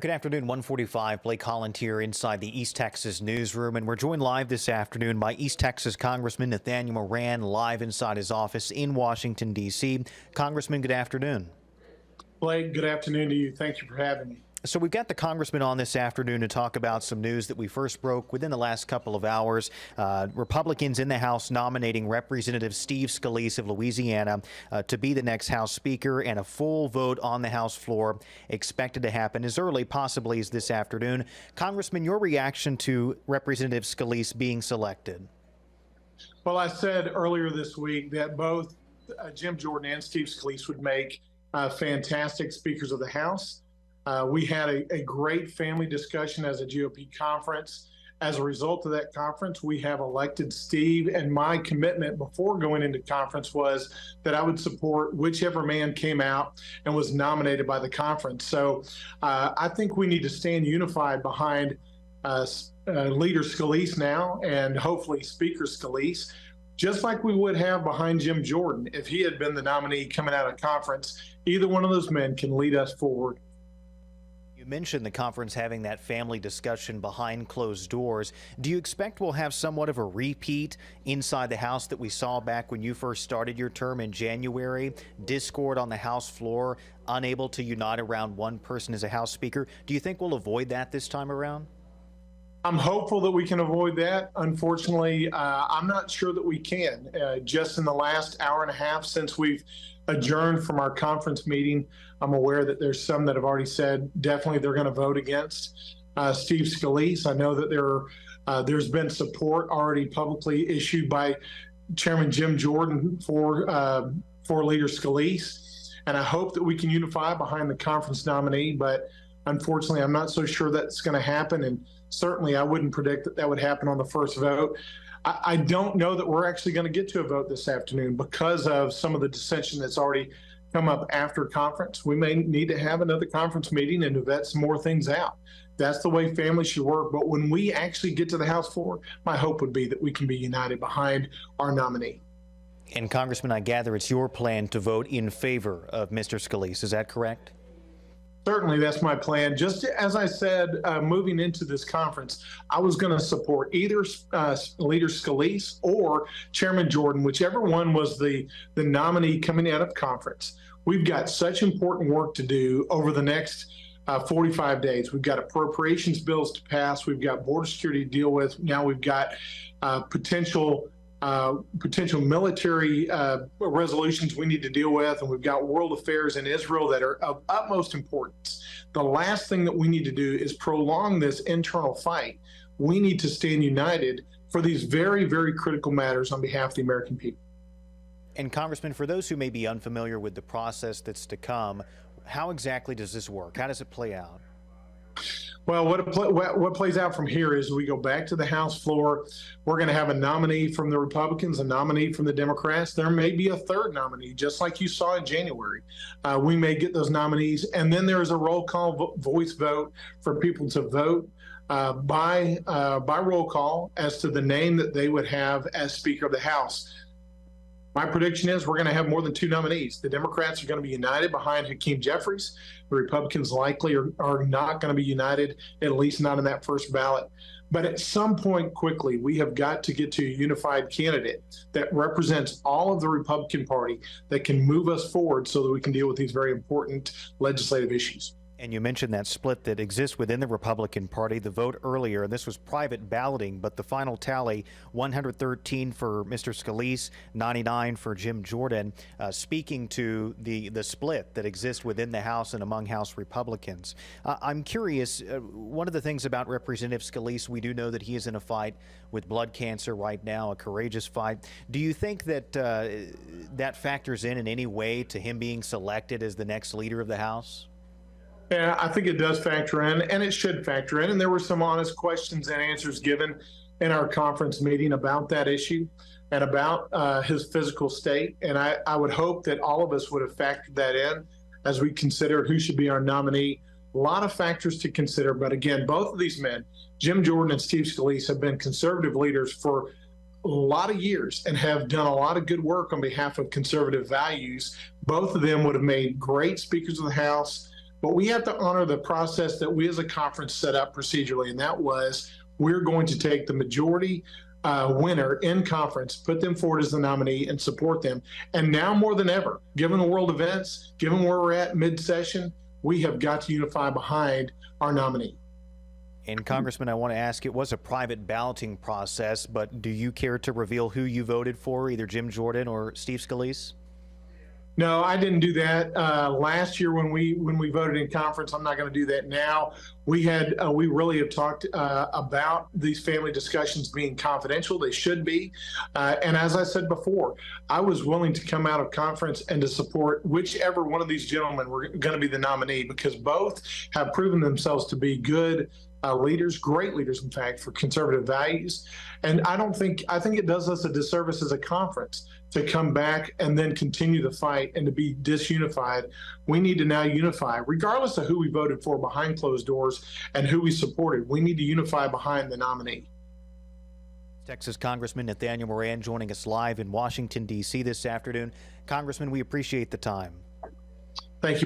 Good afternoon, 145. Blake Holland here inside the East Texas newsroom, and we're joined live this afternoon by East Texas Congressman Nathaniel Moran, live inside his office in Washington, D.C. Congressman, good afternoon. Blake, good afternoon to you. Thank you for having me. So we've got the congressman on this afternoon to talk about some news that we first broke within the last couple of hours. Republicans in the House nominating Representative Steve Scalise of Louisiana to be the next House Speaker, and a full vote on the House floor expected to happen as early possibly as this afternoon. Congressman, your reaction to Representative Scalise being selected? Well, I said earlier this week that both Jim Jordan and Steve Scalise would make fantastic speakers of the House. We had a great family discussion as a GOP conference. As a result of that conference, we have elected Steve, and my commitment before going into conference was that I would support whichever man came out and was nominated by the conference. So I think we need to stand unified behind Leader Scalise now, and hopefully Speaker Scalise, just like we would have behind Jim Jordan if he had been the nominee coming out of conference. Either one of those men can lead us forward. You mentioned the conference having that family discussion behind closed doors. Do you expect we'll have somewhat of a repeat inside the House that we saw back when you first started your term in January? Discord on the House floor, unable to unite around one person as a House Speaker. Do you think we'll avoid that this time around? I'm hopeful that we can avoid that. Unfortunately, I'm not sure that we can. Just in the last hour and a half since we've adjourned from our conference meeting, I'm aware that there's some that have already said definitely they're going to vote against Steve Scalise. I know that there's been support already publicly issued by Chairman Jim Jordan for Leader Scalise, and I hope that we can unify behind the conference nominee. But unfortunately, I'm not so sure that's going to happen, and certainly I wouldn't predict that that would happen on the first vote. I don't know that we're actually going to get to a vote this afternoon because of some of the dissension that's already come up after conference. We may need to have another conference meeting and to vet some more things out. That's the way families should work. But when we actually get to the House floor, my hope would be that we can be united behind our nominee. And Congressman, I gather it's your plan to vote in favor of Mr. Scalise. Is that correct? Certainly, that's my plan. Just as I said, moving into this conference, I was going to support either Leader Scalise or Chairman Jordan, whichever one was the nominee coming out of conference. We've got such important work to do over the next 45 days. We've got appropriations bills to pass. We've got border security to deal with. Now we've got potential military resolutions we need to deal with, and we've got world affairs in Israel that are of utmost importance. The last thing that we need to do is prolong this internal fight. We need to stand united for these very, very critical matters on behalf of the American people. And Congressman, for those who may be unfamiliar with the process that's to come, how exactly does this work? How does it play out? Well, what plays out from here is we go back to the House floor. We're going to have a nominee from the Republicans, a nominee from the Democrats. There may be a third nominee, just like you saw in January. We may get those nominees, and then there is a roll call voice vote for people to vote by roll call as to the name that they would have as Speaker of the House. My prediction is we're going to have more than two nominees. The Democrats are going to be united behind Hakeem Jeffries. The Republicans likely are not going to be united, at least not in that first ballot. But at some point quickly, we have got to get to a unified candidate that represents all of the Republican Party that can move us forward so that we can deal with these very important legislative issues. And you mentioned that split that exists within the Republican Party. The vote earlier, and this was private balloting, but the final tally, 113 for Mr. Scalise, 99 for Jim Jordan, speaking to the split that exists within the House and among House Republicans. I'm curious, one of the things about Representative Scalise, we do know that he is in a fight with blood cancer right now, a courageous fight. Do you think that that factors in any way to him being selected as the next leader of the House? Yeah, I think it does factor in, and it should factor in. And there were some honest questions and answers given in our conference meeting about that issue and about his physical state. And I would hope that all of us would have factored that in as we consider who should be our nominee. A lot of factors to consider. But again, both of these men, Jim Jordan and Steve Scalise, have been conservative leaders for a lot of years and have done a lot of good work on behalf of conservative values. Both of them would have made great speakers of the House. But we have to honor the process that we as a conference set up procedurally, and that was we're going to take the majority winner in conference, put them forward as the nominee, and support them. And now more than ever, given the world events, given where we're at mid-session, we have got to unify behind our nominee. And Congressman, I want to ask, it was a private balloting process, but do you care to reveal who you voted for, either Jim Jordan or Steve Scalise? No, I didn't do that last year when we voted in conference. I'm not going to do that now. We really have talked about these family discussions being confidential. They should be. And as I said before, I was willing to come out of conference and to support whichever one of these gentlemen were going to be the nominee, because both have proven themselves to be good leaders, great leaders, in fact, for conservative values. And I think it does us a disservice as a conference to come back and then continue the fight and to be disunified. We need to now unify, regardless of who we voted for behind closed doors and who we supported. We need to unify behind the nominee. Texas Congressman Nathaniel Moran joining us live in Washington, D.C. this afternoon. Congressman, we appreciate the time. Thank you.